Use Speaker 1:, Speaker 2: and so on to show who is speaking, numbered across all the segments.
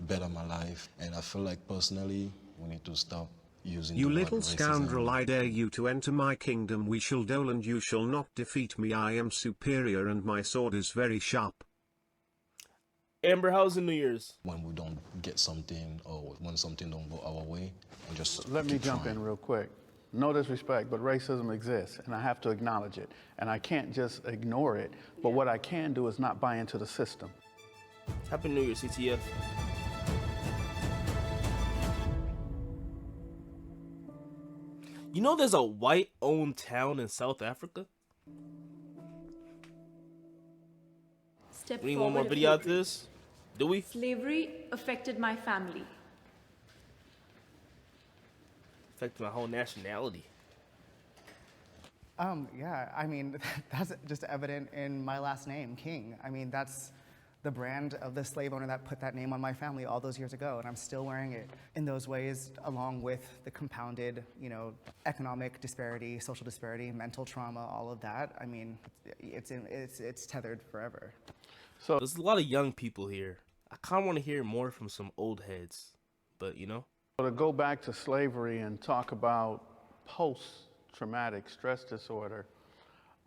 Speaker 1: better my life. And I feel like personally, we need to stop using
Speaker 2: You
Speaker 1: the word
Speaker 2: little scoundrel,
Speaker 1: racism.
Speaker 2: I dare you to enter my kingdom. We shall duel and you shall not defeat me. I am superior and my sword is very sharp.
Speaker 3: Amber, how's the New Year's?
Speaker 1: When we don't get something or when something don't go our way, and just
Speaker 4: Let me
Speaker 1: keep
Speaker 4: jump
Speaker 1: trying.
Speaker 4: in real quick. No disrespect, but racism exists, and I have to acknowledge it. And I can't just ignore it, but what I can do is not buy into the system.
Speaker 3: Happy New Year, CTF. You know there's a white-owned town in South Africa?
Speaker 5: Step
Speaker 3: We need one more
Speaker 5: forward
Speaker 3: video
Speaker 5: if
Speaker 3: after
Speaker 5: you agree.
Speaker 3: this? Do we?
Speaker 5: Slavery affected my family.
Speaker 3: Affected my whole nationality.
Speaker 6: Yeah, I mean, that's just evident in my last name, King. I mean, that's the brand of the slave owner that put that name on my family all those years ago, and I'm still wearing it in those ways, along with the compounded, economic disparity, social disparity, mental trauma, all of that. I mean, it's tethered forever.
Speaker 4: So
Speaker 3: There's a lot of young people here. I kind of want to hear more from some old heads, but
Speaker 4: to go back to slavery and talk about post-traumatic stress disorder,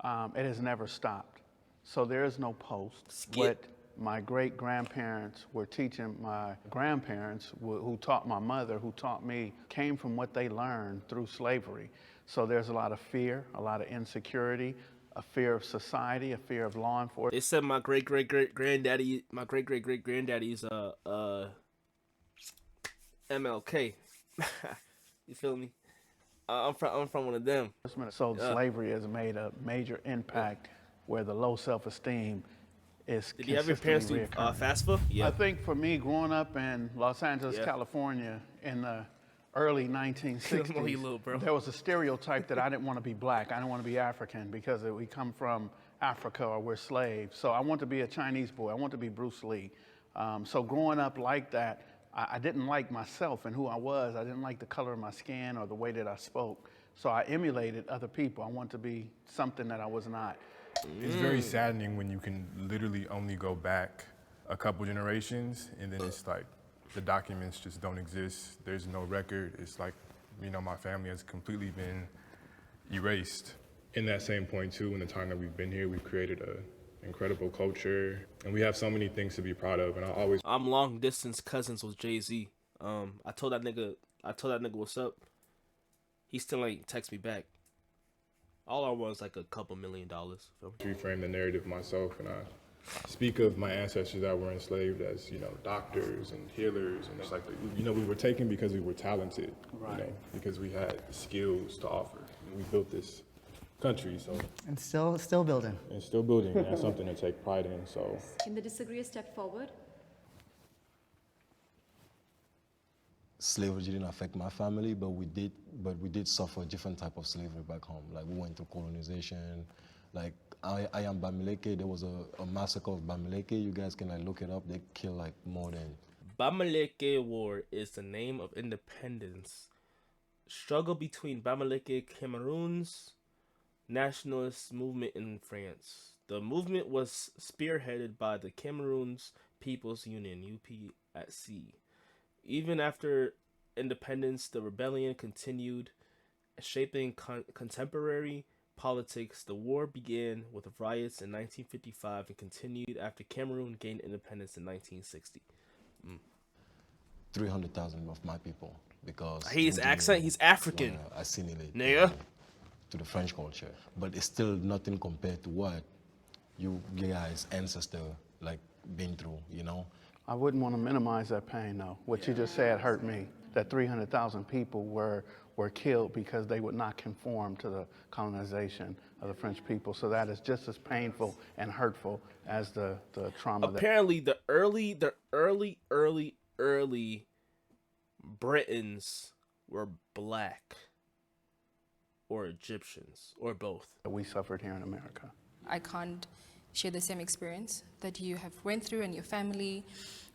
Speaker 4: it has never stopped. So there is no post.
Speaker 3: Skip.
Speaker 4: What my great-grandparents were teaching my grandparents, who taught my mother, who taught me, came from what they learned through slavery. So there's a lot of fear, a lot of insecurity, a fear of society, a fear of law enforcement.
Speaker 3: they said my great-great-great-granddaddy is MLK. You feel me? I'm from one of them.
Speaker 4: So slavery has made a major impact where the low self-esteem is
Speaker 3: Did you have your parents do
Speaker 4: consistently reoccurring.
Speaker 3: FAFSA? Yeah.
Speaker 4: I think for me, growing up in Los Angeles,
Speaker 3: Yeah.
Speaker 4: California in the early
Speaker 3: You
Speaker 4: 1960s,
Speaker 3: little bro.
Speaker 4: there was a stereotype that I didn't want to be black. I didn't want to be African because we come from Africa or we're slaves. So I want to be a Chinese boy. I want to be Bruce Lee. So growing up like that, I didn't like myself and who I was. I didn't like the color of my skin or the way that I spoke. So I emulated other people. I wanted to be something that I was not.
Speaker 7: It's very saddening when you can literally only go back a couple generations and then it's like the documents just don't exist. There's no record. It's like, my family has completely been erased. In that same point too, in the time that we've been here, we've created an incredible culture and we have so many things to be proud of. And
Speaker 3: I'm long distance cousins with Jay-Z. I told that nigga what's up. He still ain't text me back. All I want is like a couple $1 million.
Speaker 7: reframe the narrative myself and I speak of my ancestors that were enslaved as, doctors and healers. And it's like, we were taken because we were talented, because we had skills to offer. And we built this country, so.
Speaker 6: And still building.
Speaker 7: And still building, and that's something to take pride in, so.
Speaker 5: Can the disagree a step forward?
Speaker 1: Slavery didn't affect my family, but we did suffer a different type of slavery back home. Like we went through colonization. Like I am Bamileke. There was a massacre of Bamileke. You guys can look it up. They killed more than.
Speaker 3: Bamileke War is the name of independence. Struggle between Bamileke Cameroon's nationalist movement in France. The movement was spearheaded by the Cameroon's People's Union (UPC). Even after independence, the rebellion continued, shaping contemporary politics. The war began with riots in 1955 and continued after Cameroon gained independence in 1960.
Speaker 1: 300,000 of my people, because
Speaker 3: I hate his accent. He's African.
Speaker 1: Assimilate
Speaker 3: Nigga.
Speaker 1: to the French culture, but it's still nothing compared to what you guys' ancestor been through.
Speaker 4: I wouldn't want to minimize that pain, though. What you just said hurt me, that 300,000 people were killed because they would not conform to the colonization of the French people. So that is just as painful and hurtful as the trauma.
Speaker 3: Apparently, the early Britons were black or Egyptians or both.
Speaker 4: That we suffered here in America.
Speaker 8: I can't share the same experience that you have went through and your family,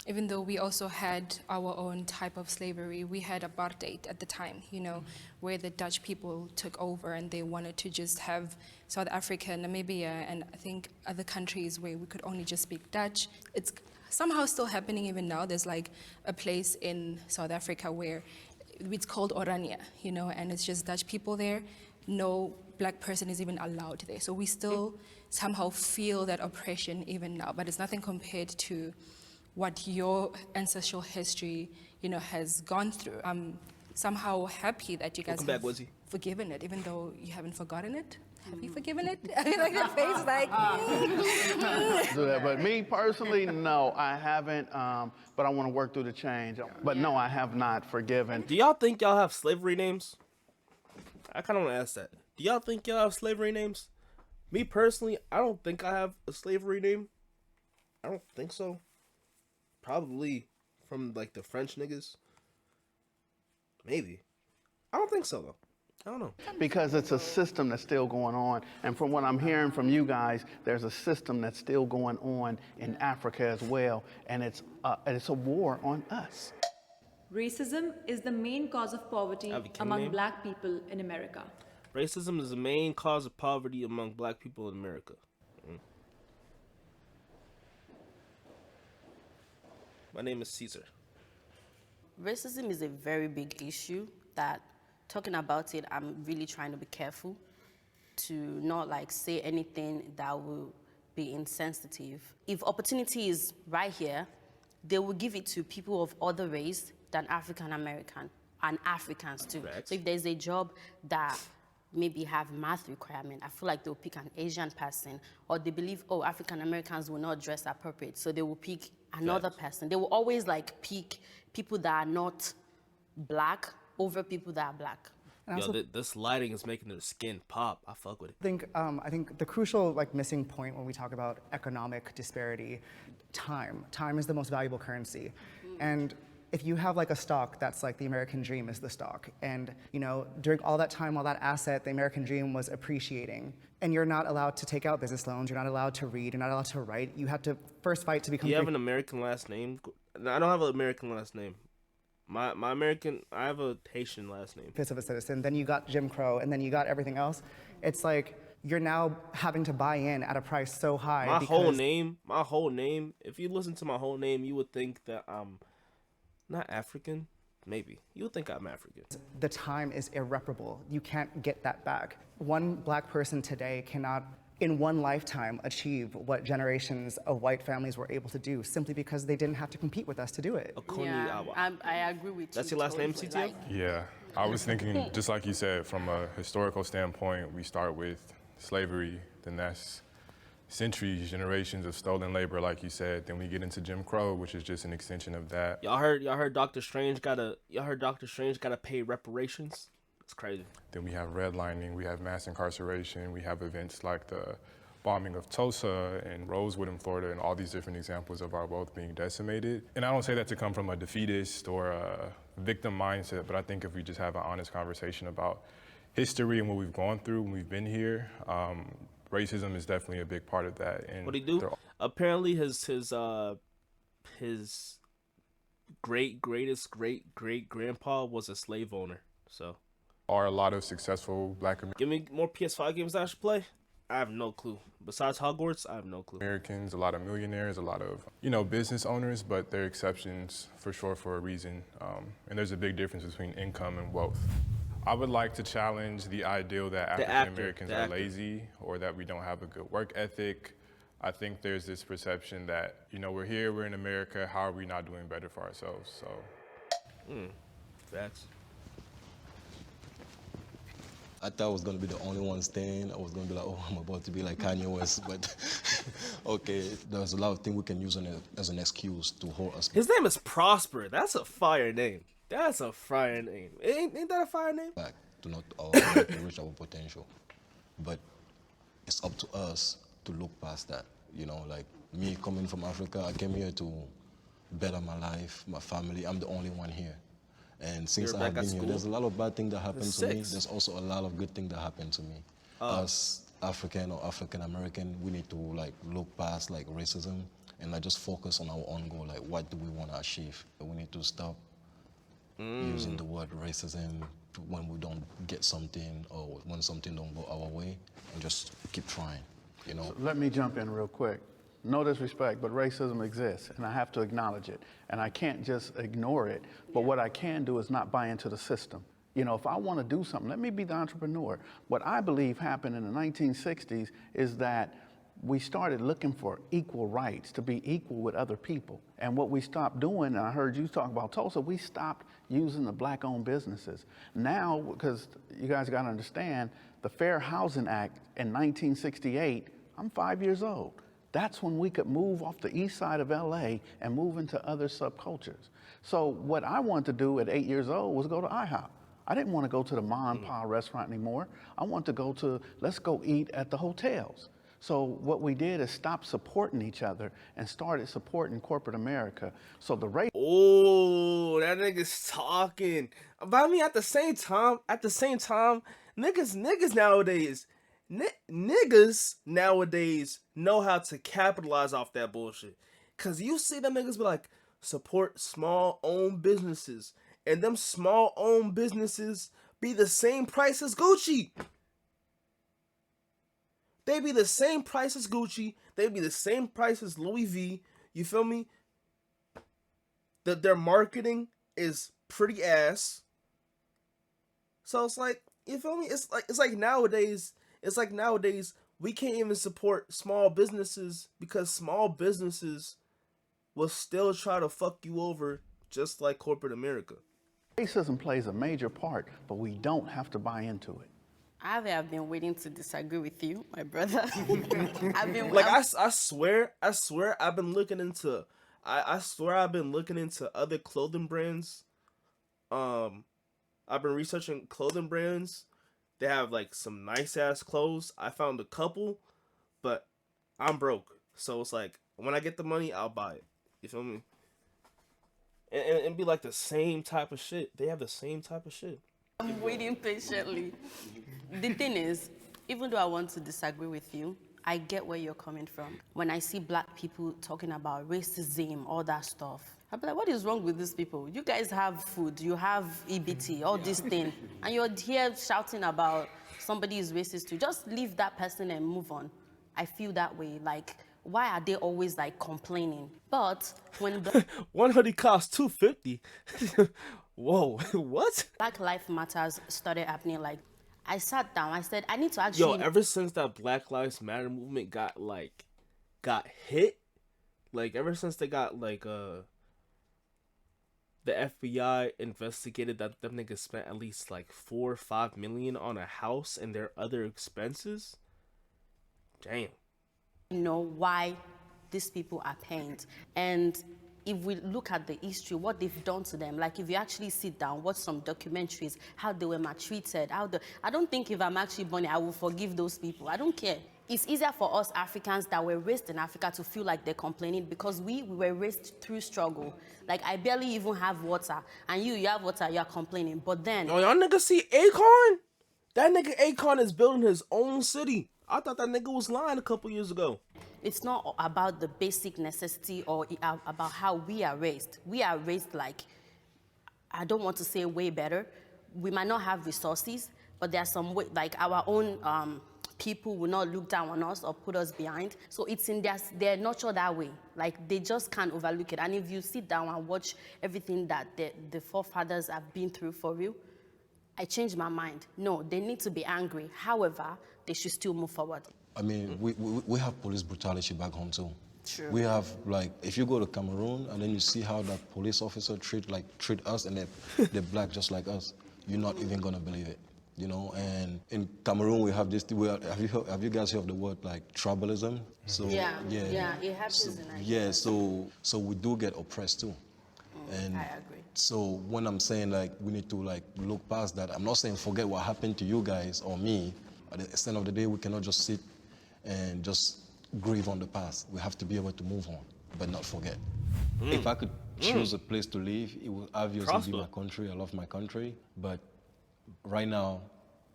Speaker 8: even though we also had our own type of slavery. We had apartheid at the time, where the Dutch people took over and they wanted to just have South Africa, Namibia, and I think other countries where we could only just speak Dutch. It's somehow still happening even now. There's like a place in South Africa where it's called Orania, you know, and it's just Dutch people there. No black person is even allowed there. So we still somehow feel that oppression even now, but it's nothing compared to what your ancestral history, you know, has gone through. I'm somehow happy that you guys
Speaker 3: Welcome back,
Speaker 8: have
Speaker 3: Wizzy.
Speaker 8: forgiven it, even though you haven't forgotten it. Have you forgiven it? I mean, like your face, like.
Speaker 4: Do that. But me personally, no, I haven't. But I want to work through the change. But no, I have not forgiven.
Speaker 3: Do y'all think y'all have slavery names? I kind of want to ask that. Do y'all think y'all have slavery names? Me personally, I don't think I have a slavery name. I don't think so. Probably from like the French niggas. Maybe. I don't think so though. I don't know.
Speaker 4: Because it's a system that's still going on. And from what I'm hearing from you guys, there's a system that's still going on in Africa as well. And it's a war on us.
Speaker 5: Racism is the main cause of poverty
Speaker 3: Have a king
Speaker 5: among
Speaker 3: name?
Speaker 5: black people in America.
Speaker 3: Racism is the main cause of poverty among black people in America. My name is Caesar.
Speaker 9: Racism is a very big issue that, talking about it, I'm really trying to be careful to not like say anything that will be insensitive. If opportunity is right here, they will give it to people of other race than African American and Africans too.
Speaker 3: Correct.
Speaker 9: So if there's a job that maybe have math requirement, I feel like they'll pick an Asian person, or they believe, oh, African Americans will not dress appropriate, so they will pick another person. They will always like pick people that are not black over people that are black.
Speaker 6: And I
Speaker 3: Yo,
Speaker 6: also
Speaker 3: this lighting is making the skin pop. I fuck with it.
Speaker 6: I think the crucial like missing point when we talk about economic disparity, time. Time is the most valuable currency. And if you have like a stock that's like the American dream is the stock, and you know during all that time, all that asset, the American dream was appreciating, and you're not allowed to take out business loans, you're not allowed to read, you're not allowed to write. You have to first fight to become.
Speaker 3: Do you have an American last name? No, I don't have an American last name. My American, I have a Haitian last name.
Speaker 6: of a citizen. Then you got Jim Crow, and then you got everything else. It's like you're now having to buy in at a price so high.
Speaker 3: My whole name. If you listen to my whole name, you would think that I'm not African. Maybe you would think I'm African.
Speaker 6: The time is irreparable. You can't get that back. One black person today cannot, in one lifetime, achieve what generations of white families were able to do simply because they didn't have to compete with us to do it.
Speaker 9: I agree with you.
Speaker 3: That's your last name,
Speaker 9: totally.
Speaker 3: CTO?
Speaker 9: Like,
Speaker 7: Yeah, I was thinking, just like you said, from a historical standpoint, we start with slavery, then that's centuries, generations of stolen labor, like you said. Then we get into Jim Crow, which is just an extension of that.
Speaker 3: Y'all heard Doctor Strange gotta pay reparations? It's crazy.
Speaker 7: Then we have redlining, we have mass incarceration, we have events like the bombing of Tulsa and Rosewood in Florida, and all these different examples of our wealth being decimated. And I don't say that to come from a defeatist or a victim mindset, but I think if we just have an honest conversation about history and what we've gone through when we've been here, racism is definitely a big part of that. And
Speaker 3: What'd he do? Apparently his great grandpa was a slave owner. So
Speaker 7: are a lot of successful black
Speaker 3: give me more PS5 games that I should play. I have no clue. Besides Hogwarts, I have no clue.
Speaker 7: Americans, a lot of millionaires, a lot of, business owners, but they're exceptions for sure for a reason. And there's a big difference between income and wealth. I would like to challenge the ideal that African Americans are lazy or that we don't have a good work ethic. I think there's this perception that, we're here, we're in America, how are we not doing better for ourselves? So.
Speaker 3: Facts.
Speaker 1: I thought I was gonna be the only one staying. I was gonna be like, oh, I'm about to be like Kanye West, but okay, there's a lot of things we can use as an excuse to hold us
Speaker 3: His name is Prosper. That's a fire name. Ain't that a fire name?
Speaker 1: back to not reach our potential. But it's up to us to look past that. Like me coming from Africa, I came here to better my life, my family. I'm the only one here. And since I've been here, there's a lot of bad things that happen to me. There's also a lot of good things that happen to me. As African or African American, we need to look past racism and just focus on our own goal. Like, what do we want to achieve? We need to stop using the word racism when we don't get something or when something don't go our way, and just keep trying.
Speaker 4: So let me jump in real quick. No disrespect, but racism exists, and I have to acknowledge it. And I can't just ignore it, but what I can do is not buy into the system. You know, if I want to do something, let me be the entrepreneur. What I believe happened in the 1960s is that we started looking for equal rights, to be equal with other people. And what we stopped doing, and I heard you talk about Tulsa, we stopped using the black-owned businesses. Now, because you guys got to understand, the Fair Housing Act in 1968, I'm 5 years old. That's when we could move off the east side of LA and move into other subcultures. So what I wanted to do at 8 years old was go to IHOP. I didn't want to go to the Ma and Pa restaurant anymore. I wanted to go to, let's go eat at the hotels. So what we did is stop supporting each other and started supporting corporate America. So the rate.
Speaker 3: Oh, that nigga's talking. But I mean, at the same time, niggas nowadays, niggas nowadays know how to capitalize off that bullshit. Cause you see them niggas be like, support small owned businesses, and them small owned businesses be the same price as Gucci. They be the same price as Gucci. They be the same price as Louis V. You feel me? That their marketing is pretty ass. So it's like, you feel me? It's like nowadays we can't even support small businesses because small businesses will still try to fuck you over just like corporate America.
Speaker 4: Racism plays a major part, but we don't have to buy into it.
Speaker 9: I've been waiting to disagree with you, my brother.
Speaker 3: I swear I've been looking into other clothing brands. I've been researching clothing brands. They have like some nice ass clothes. I found a couple, but I'm broke. So it's like when I get the money, I'll buy it. You feel me? And be like the same type of shit. They have the same type of shit.
Speaker 9: I'm waiting patiently. The thing is, even though I want to disagree with you, I get where you're coming from. When I see black people talking about racism, all that stuff, I'm like, what is wrong with these people? You guys have food, you have EBT, all this thing, and you're here shouting about somebody is racist too. Just leave that person and move on. I feel that way. Like, why are they always like complaining? But when
Speaker 3: one hoodie costs $250. Whoa, what?
Speaker 9: Black Lives Matters started happening, like, I sat down, I said, I need to actually...
Speaker 3: Yo, ever since that Black Lives Matter movement got hit, like, ever since they got, like, the FBI investigated that them niggas spent at least, like, $4 or $5 million on a house and their other expenses, damn.
Speaker 9: You know why these people are pained. And if we look at the history, what they've done to them, like if you actually sit down, watch some documentaries, how they were maltreated, I don't think if I'm actually born, I will forgive those people. I don't care. It's easier for us Africans that were raised in Africa to feel like they're complaining because we were raised through struggle. Like, I barely even have water, and you have water, you're complaining. But then...
Speaker 3: Oh, y'all niggas see Akon? That nigga Akon is building his own city. I thought that nigga was lying a couple years ago.
Speaker 9: It's not about the basic necessity or about how we are raised. We are raised like, I don't want to say way better. We might not have resources, but there are some way, like our own people will not look down on us or put us behind. So it's in they're nurtured that way. Like, they just can't overlook it. And if you sit down and watch everything that the forefathers have been through for you, I changed my mind. No, they need to be angry. However, they should still move forward. I
Speaker 1: mean, we have police brutality back home too.
Speaker 9: True.
Speaker 1: We have, like, if you go to Cameroon and then you see how that police officer treat us and they're black just like us, you're not even gonna believe it, you know? And in Cameroon we have this, have you guys heard of the word like tribalism? So
Speaker 9: yeah, it happens in Nigeria.
Speaker 1: Yeah, so we do get oppressed too. And
Speaker 9: I agree.
Speaker 1: so when I'm saying like we need to like look past that, I'm not saying forget what happened to you guys or me. At the end of the day, we cannot just sit and just grieve on the past. We have to be able to move on, but not forget. If I could choose a place to live, it would obviously be my country. I love my country, but right now,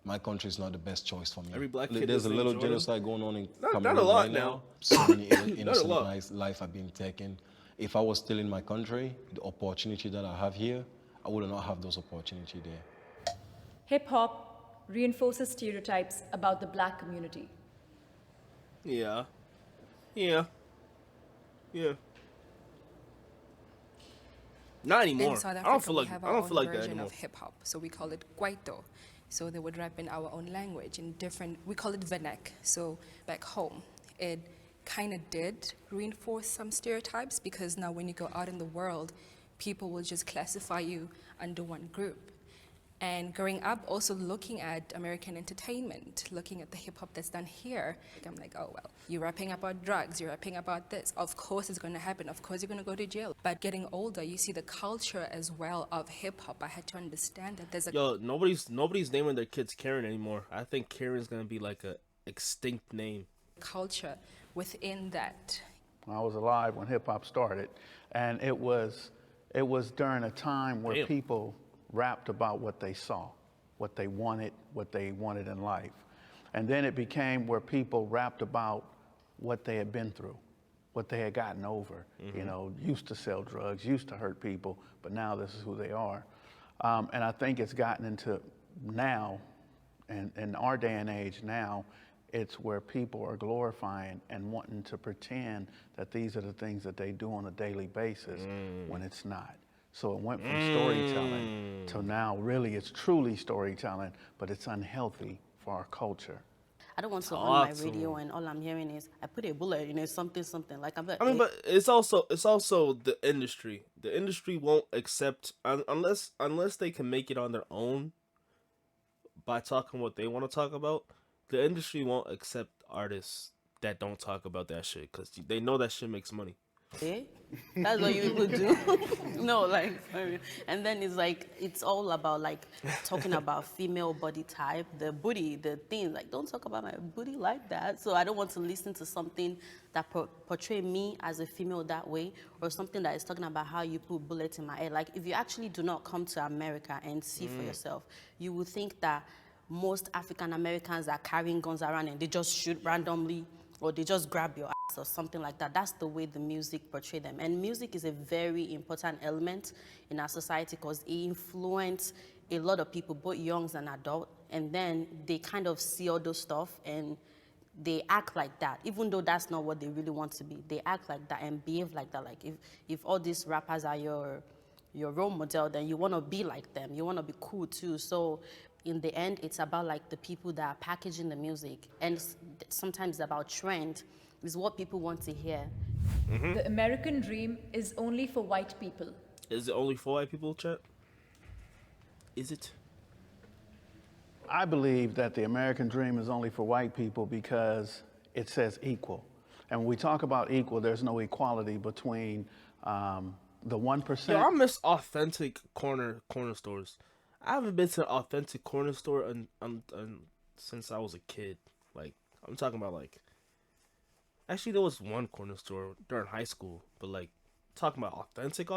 Speaker 1: my country is not the best choice for me.
Speaker 3: Every black kid
Speaker 1: There's a little genocide going on in Cameroon
Speaker 3: not a lot
Speaker 1: right
Speaker 3: now.
Speaker 1: So many innocent lives are being taken. If I was still in my country, the opportunity that I have here, I would not have those opportunities there.
Speaker 5: Hip-hop reinforces stereotypes about the black community.
Speaker 3: Yeah. Yeah. Not anymore.
Speaker 8: In South
Speaker 3: I
Speaker 8: Africa,
Speaker 3: don't feel like
Speaker 8: we have
Speaker 3: I
Speaker 8: our
Speaker 3: don't
Speaker 8: own
Speaker 3: feel like that
Speaker 8: version
Speaker 3: anymore.
Speaker 8: of hip hop, so we call it kwaito. So they would rap in our own language in different. We call it vernac. So back home, it kind of did reinforce some stereotypes because now when you go out in the world, people will just classify you under one group. And growing up, also looking at American entertainment, looking at the hip hop that's done here, I'm like, oh, well, you're rapping about drugs, you're rapping about this. Of course it's going to happen. Of course you're going to go to jail. But getting older, you see the culture as well of hip hop. I had to understand that there's a
Speaker 3: Yo, nobody's naming their kids Karen anymore. I think Karen's gonna be like a extinct name.
Speaker 8: culture within that.
Speaker 4: I was alive when hip hop started, and it was during a time where
Speaker 3: Damn.
Speaker 4: people rapped about what they saw, what they wanted in life. And then it became where people rapped about what they had been through, what they had gotten over. You know, used to sell drugs, used to hurt people, but now this is who they are. And I think it's gotten into now, and in our day and age now, it's where people are glorifying and wanting to pretend that these are the things that they do on a daily basis when it's not. So it went from storytelling to now really it's truly storytelling, but it's unhealthy for our culture.
Speaker 9: I don't want to on my
Speaker 3: Awesome.
Speaker 9: radio and all I'm hearing is I put a bullet in it, something. Like I'm like,
Speaker 3: I mean, but it's also the industry. The industry won't accept unless they can make it on their own by talking what they want to talk about. The industry won't accept artists that don't talk about that shit because they know that shit makes money.
Speaker 9: eh? That's what you would do. No, like, for real. And then it's like, it's all about like talking about female body type, the booty, the thing. Like, don't talk about my booty like that. So I don't want to listen to something that portray me as a female that way, or something that is talking about how you put bullets in my head. Like, if you actually do not come to America and see for yourself, you will think that most African Americans are carrying guns around and they just shoot randomly, or they just grab your ass or something like that. That's the way the music portray them. And music is a very important element in our society because it influences a lot of people, both young and adult, and then they kind of see all those stuff and they act like that, even though that's not what they really want to be. They act like that and behave like that. Like if all these rappers are your role model, then you want to be like them. You want to be cool too. So in the end, it's about like the people that are packaging the music, and sometimes about trend is what people want to hear.
Speaker 5: The American dream is only for white people.
Speaker 3: Is it only for white people, Chet? Is it?
Speaker 4: I believe that the American dream is only for white people because it says equal. And when we talk about equal, there's no equality between the 1%.
Speaker 3: Yo, I miss authentic corner stores. I haven't been to an authentic corner store since I was a kid. Like, I'm talking about like. Actually, there was one corner store during high school, but like, talking about authentic,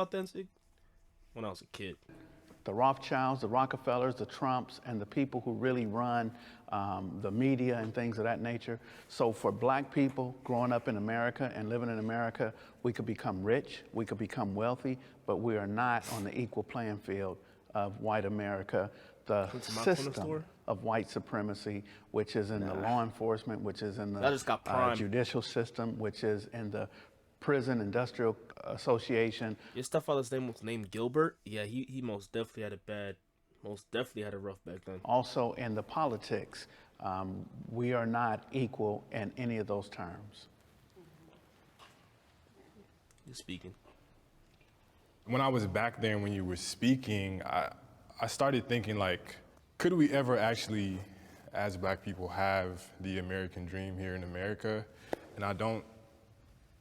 Speaker 3: when I was a kid.
Speaker 4: The Rothschilds, the Rockefellers, the Trumps, and the people who really run the media and things of that nature. So for black people growing up in America and living in America, we could become rich, we could become wealthy, but we are not on the equal playing field of white America. The system of white supremacy, which is in the law enforcement, which is in
Speaker 3: That just got
Speaker 4: the
Speaker 3: primed.
Speaker 4: judicial system, which is in the prison industrial association.
Speaker 3: Your stepfather's name was named Gilbert. Yeah, he most definitely had it bad. Most definitely had it rough back then.
Speaker 4: Also in the politics, we are not equal in any of those terms.
Speaker 3: You're speaking.
Speaker 7: When I was back there and when you were speaking, I started thinking like, could we ever actually, as black people, have the American dream here in America? And I don't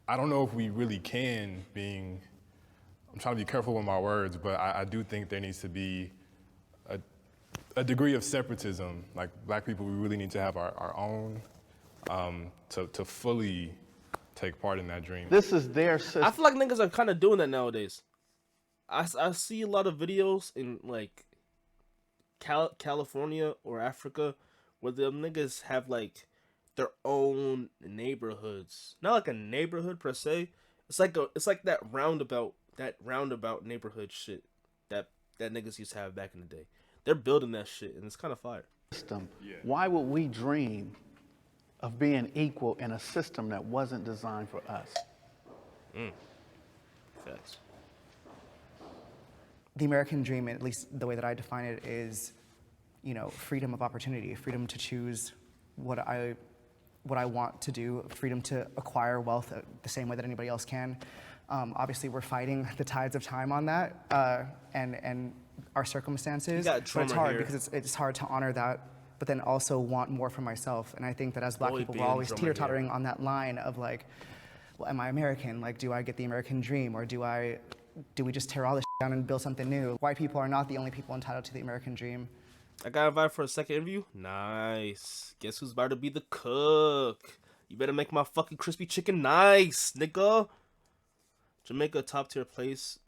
Speaker 7: know if we really can, I'm trying to be careful with my words, but I do think there needs to be a degree of separatism. Like black people, we really need to have our own to fully take part in that dream.
Speaker 4: This is their system.
Speaker 3: I feel like niggas are kind of doing that nowadays. I see a lot of videos in like California or Africa where the niggas have like their own neighborhoods. Not like a neighborhood per se. It's like that roundabout neighborhood shit that niggas used to have back in the day. They're building that shit and it's kind of fire.
Speaker 4: System. Why would we dream of being equal in a system that wasn't designed for us?
Speaker 3: Facts.
Speaker 6: The American dream, at least the way that I define it, is, freedom of opportunity, freedom to choose what I want to do, freedom to acquire wealth the same way that anybody else can. Obviously, we're fighting the tides of time on that and our circumstances.
Speaker 3: You got
Speaker 6: But it's
Speaker 3: drummer
Speaker 6: hard
Speaker 3: here.
Speaker 6: because it's hard to honor that, but then also want more for myself. And I think that as Black
Speaker 3: Boy
Speaker 6: people, we're
Speaker 3: band
Speaker 6: always
Speaker 3: drummer here.
Speaker 6: teeter-tottering on that line of like, well, am I American? Like, do I get the American dream, or do we just tear all this down and build something new? White people are not the only people entitled to the American dream.
Speaker 3: I got invited for a second interview. Nice. Guess who's about to be the cook? You better make my fucking crispy chicken nice, nigga. Jamaica, top tier place,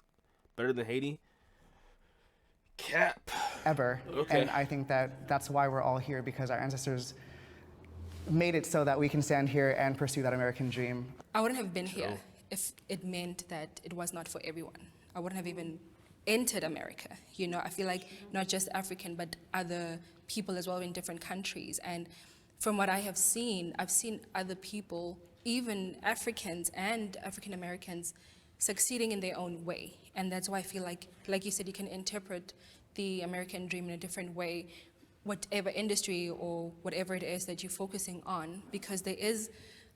Speaker 3: better than Haiti. Cap.
Speaker 6: Ever.
Speaker 3: Okay.
Speaker 6: And I think that that's why we're all here, because our ancestors made it so that we can stand here and pursue that American dream.
Speaker 8: I wouldn't have been here if it meant that it was not for everyone. I wouldn't have even entered America. I feel like not just African, but other people as well in different countries. And from what I have seen, I've seen other people, even Africans and African Americans, succeeding in their own way. And that's why I feel like you said, you can interpret the American dream in a different way, whatever industry or whatever it is that you're focusing on, because there is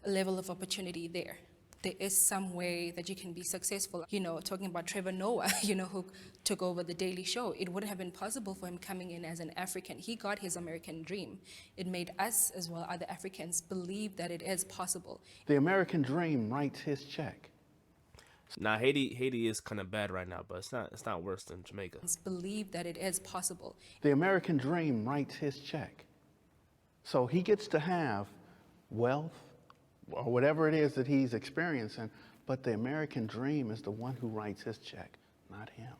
Speaker 8: a level of opportunity there. There is some way that you can be successful. Talking about Trevor Noah, who took over The Daily Show, it wouldn't have been possible for him coming in as an African. He got his American dream. It made us, as well, other Africans, believe that it is possible.
Speaker 4: The American dream writes his check.
Speaker 3: Nah, Haiti is kind of bad right now, but it's not worse than Jamaica.
Speaker 8: Believe that it is possible.
Speaker 4: The American dream writes his check. So he gets to have wealth or whatever it is that he's experiencing, but the American dream is the one who writes his check, not him.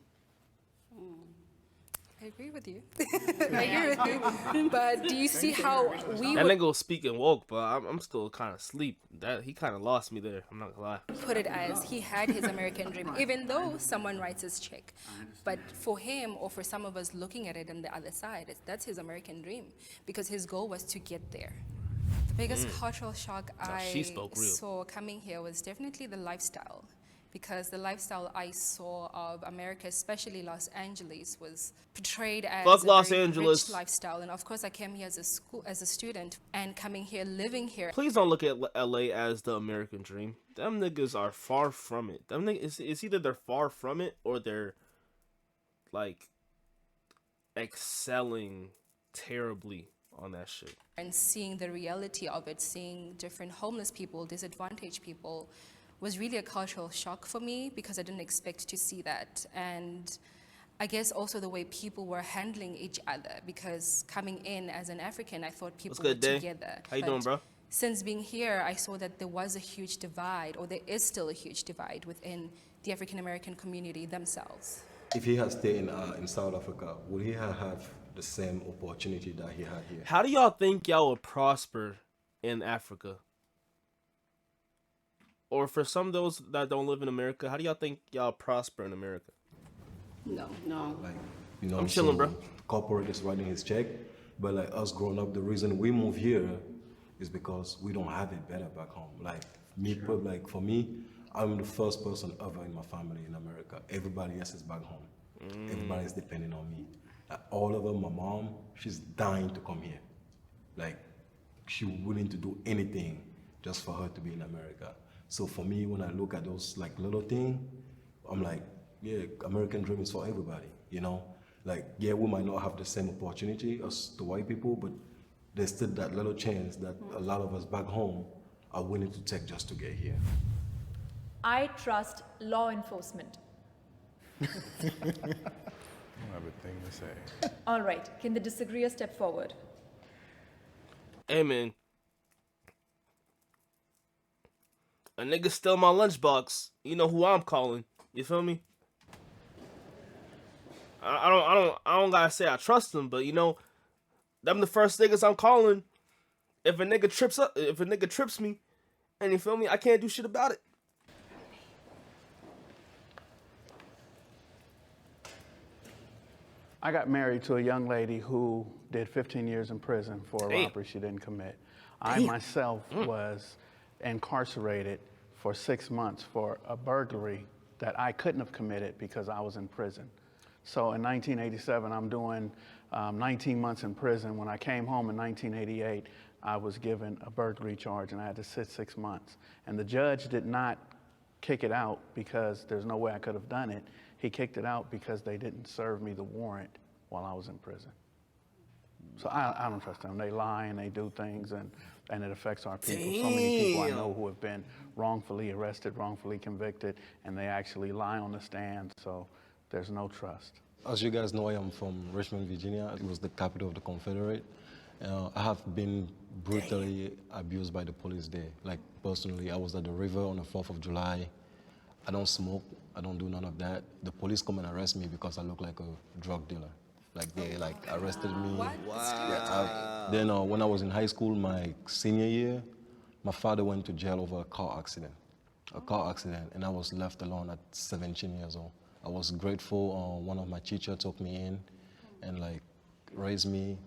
Speaker 8: I agree with you. I agree with you. But do you see how we
Speaker 3: That
Speaker 8: would
Speaker 3: nigga was speaking woke, but I'm still kind of asleep. He kind of lost me there. I'm not gonna lie.
Speaker 8: put it as he had his American dream, even though someone writes his check. But for him, or for some of us looking at it on the other side, that's his American dream, because his goal was to get there. The biggest cultural shock
Speaker 3: she
Speaker 8: I
Speaker 3: spoke real.
Speaker 8: saw coming here was definitely the lifestyle, because the lifestyle I saw of America, especially Los Angeles, was portrayed as
Speaker 3: Fuck
Speaker 8: a
Speaker 3: Los
Speaker 8: very
Speaker 3: Angeles.
Speaker 8: rich lifestyle. And of course, I came here as a student, and coming here, living here.
Speaker 3: Please don't look at LA as the American dream. Them niggas are far from it. Them niggas, it's either they're far from it or they're like excelling terribly on that shit.
Speaker 8: And seeing the reality of it, seeing different homeless people, disadvantaged people, was really a cultural shock for me, because I didn't expect to see that. And I guess also the way people were handling each other, because coming in as an African, I thought people
Speaker 3: What's good,
Speaker 8: were
Speaker 3: Day?
Speaker 8: together.
Speaker 3: How you
Speaker 8: But
Speaker 3: doing, bro?
Speaker 8: Since being here, I saw that there was a huge divide, or there is still a huge divide within the African American community themselves.
Speaker 1: If he had stayed in South Africa, would he have the same opportunity that he had here?
Speaker 3: How do y'all think y'all would prosper in Africa? Or for some of those that don't live in America, how do y'all think y'all prosper in America?
Speaker 9: No.
Speaker 1: Like,
Speaker 3: I'm chilling,
Speaker 1: so
Speaker 3: bro.
Speaker 1: Corporate is writing his check, but like us growing up, the reason we move here is because we don't have it better back home. Like me, like for me, I'm the first person ever in my family in America. Everybody else is back home. Everybody is depending on me. Like, all of them, my mom, she's dying to come here. Like she's willing to do anything just for her to be in America. So for me, when I look at those like little things, I'm like, yeah, American dream is for everybody, Like, yeah, we might not have the same opportunity as the white people, but there's still that little chance that a lot of us back home are willing to take just to get here.
Speaker 5: I trust law enforcement.
Speaker 7: I don't have a thing to say.
Speaker 5: All right, can the disagreeer step forward?
Speaker 3: Hey, man. A nigga stole my lunchbox. You know who I'm calling. You feel me? I don't gotta say I trust them, but them the first niggas I'm calling. If a nigga trips me, and you feel me, I can't do shit about it.
Speaker 4: I got married to a young lady who did 15 years in prison for a
Speaker 3: Damn.
Speaker 4: robbery she didn't commit. I
Speaker 3: Damn.
Speaker 4: myself was incarcerated for 6 months for a burglary that I couldn't have committed because I was in prison. So in 1987, I'm doing 19 months in prison. When I came home in 1988, I was given a burglary charge and I had to sit 6 months. And the judge did not kick it out because there's no way I could have done it. He kicked it out because they didn't serve me the warrant while I was in prison. So I don't trust them. They lie and they do things, and it affects our people. So many people I know who have been wrongfully arrested, wrongfully convicted, and they actually lie on the stand. So there's no trust.
Speaker 1: As you guys know, I am from Richmond, Virginia. It was the capital of the Confederate. I have been brutally abused by the police there. Like, personally, I was at the river on the 4th of July. I don't smoke. I don't do none of that. The police come and arrest me because I look like a drug dealer. Like, they arrested me.
Speaker 8: What?
Speaker 1: Yeah, then when I was in high school, my senior year, my father went to jail over a car accident. And I was left alone at 17 years old. I was grateful. One of my teachers took me in and raised me.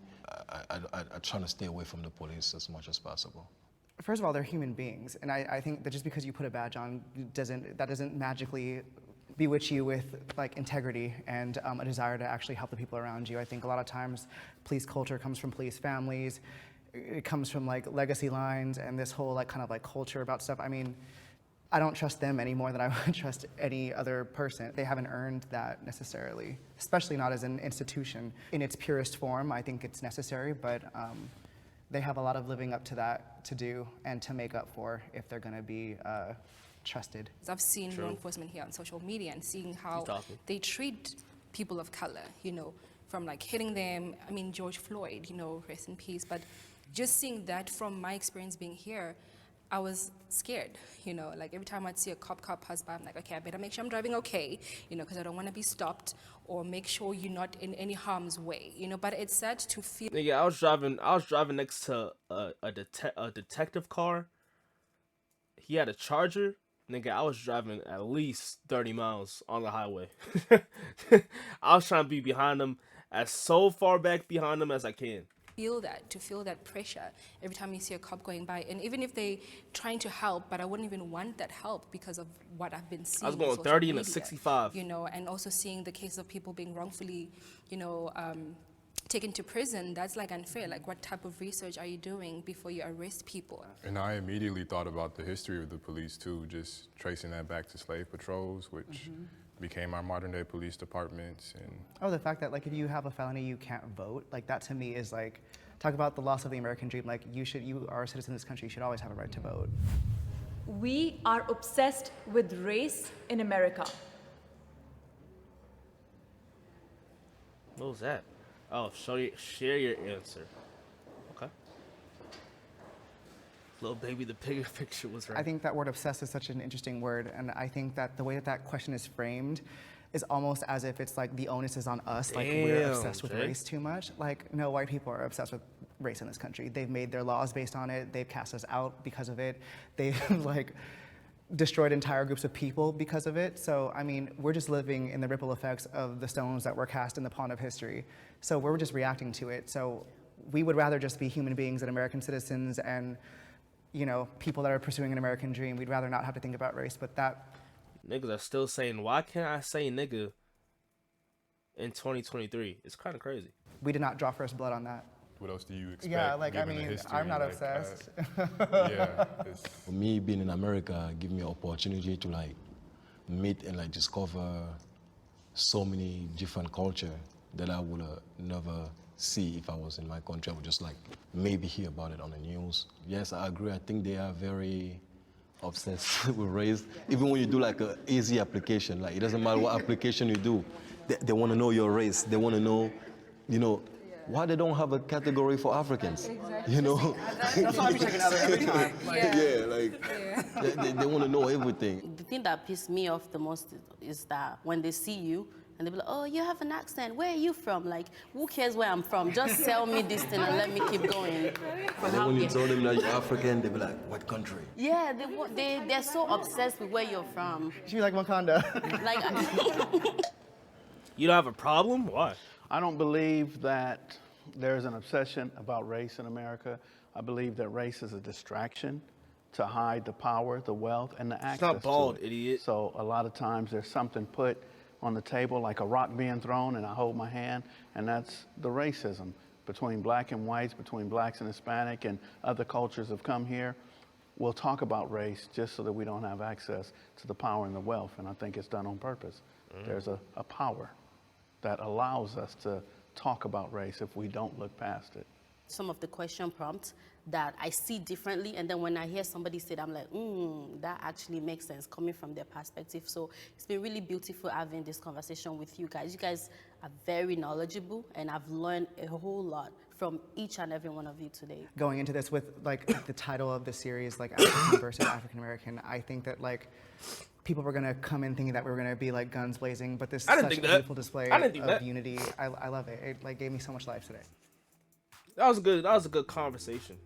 Speaker 1: I try to stay away from the police as much as possible.
Speaker 6: First of all, they're human beings, and I think that just because you put a badge on that doesn't magically bewitch you with integrity and a desire to actually help the people around you. I think a lot of times police culture comes from police families. It comes from legacy lines and this whole culture about stuff. I mean, I don't trust them any more than I would trust any other person. They haven't earned that necessarily, especially not as an institution. In its purest form, I think it's necessary, but they have a lot of living up to that to do and to make up for if they're gonna be trusted.
Speaker 8: I've seen law enforcement here on social media and seeing how they treat people of color, from hitting them. I mean, George Floyd, rest in peace, but just seeing that from my experience being here, I was scared, every time I'd see a cop pass by, I'm like, okay, I better make sure I'm driving okay, because I don't want to be stopped, or make sure you're not in any harm's way, but it's sad to feel.
Speaker 3: Nigga, I was driving next to a detective car. He had a Charger. Nigga, I was driving at least 30 miles on the highway. I was trying to be behind him, so far back behind him as I can.
Speaker 8: To feel that pressure every time you see a cop going by, and even if they trying to help, but I wouldn't even want that help because of what I've been seeing.
Speaker 3: I was going
Speaker 8: on
Speaker 3: 30
Speaker 8: and
Speaker 3: a 65.
Speaker 8: And also seeing the case of people being wrongfully, taken to prison. That's unfair. What type of research are you doing before you arrest people?
Speaker 7: And I immediately thought about the history of the police too, just tracing that back to slave patrols, which became our modern day police departments. And
Speaker 6: the fact that if you have a felony, you can't vote. That to me is talk about the loss of the American dream. You are a citizen of this country, you should always have a right to vote.
Speaker 5: We are obsessed with race in America.
Speaker 3: What was that? Oh, share your answer. Okay. Little baby, the bigger picture was right.
Speaker 6: I think that word obsessed is such an interesting word, and I think that the way that question is framed is almost as if it's the onus is on us, we're obsessed with race too much. No, white people are obsessed with race in this country. They've made their laws based on it. They've cast us out because of it. They've destroyed entire groups of people because of it. So, I mean, we're just living in the ripple effects of the stones that were cast in the pond of history. So we're just reacting to it. So we would rather just be human beings and American citizens and, people that are pursuing an American dream. We'd rather not have to think about race, but that...
Speaker 3: Niggas are still saying, why can't I say nigga in 2023? It's kind of crazy.
Speaker 6: We did not draw first blood on that.
Speaker 7: What else do you expect?
Speaker 6: Yeah, I'm not obsessed.
Speaker 1: For me, being in America give me an opportunity to meet and discover so many different culture that I would never see if I was in my country. I would just maybe hear about it on the news. Yes, I agree. I think they are very obsessed with race. Even when you do an easy application, it doesn't matter what application you do, they want to know your race. They want to know, why they don't have a category for Africans.
Speaker 6: Exactly. That's why I be checking out every time.
Speaker 1: They want to know everything.
Speaker 9: The thing that pisses me off the most is that when they see you, and they be like, oh, you have an accent. Where are you from? Who cares where I'm from? Just sell me this thing and let me keep going.
Speaker 1: And then when you tell them that you're African, they be like, what country?
Speaker 9: Yeah, they're so obsessed with where you're from.
Speaker 6: You should be like Wakanda.
Speaker 3: You don't have a problem? Why?
Speaker 4: I don't believe that there's an obsession about race in America. I believe that race is a distraction to hide the power, the wealth, and the access
Speaker 3: not bald,
Speaker 4: to it.
Speaker 3: idiot.
Speaker 4: So a lot of times there's something put on the table like a rock being thrown and I hold my hand, and that's the racism between black and whites, between blacks and Hispanic, and other cultures have come here. We'll talk about race just so that we don't have access to the power and the wealth, and I think it's done on purpose. There's a power that allows us to talk about race if we don't look past it.
Speaker 9: Some of the question prompts that I see differently, and then when I hear somebody say it, I'm like, that actually makes sense coming from their perspective. So it's been really beautiful having this conversation with you guys. You guys are very knowledgeable, and I've learned a whole lot from each and every one of you today.
Speaker 6: Going into this with like the title of the series, like African versus African American, I think that like people were gonna come in thinking that we were gonna be like guns blazing, but this is
Speaker 3: I didn't
Speaker 6: such a
Speaker 3: think that.
Speaker 6: beautiful display
Speaker 3: I didn't think
Speaker 6: of
Speaker 3: that.
Speaker 6: unity. I love it. It like gave me so much life today.
Speaker 3: That was good. That was a good conversation.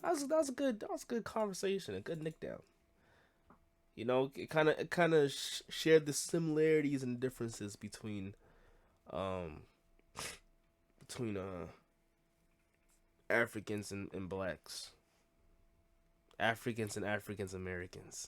Speaker 3: That was a good conversation. A good nick down. You know, it kind of shared the similarities and differences between Africans and blacks. Africans and African Americans.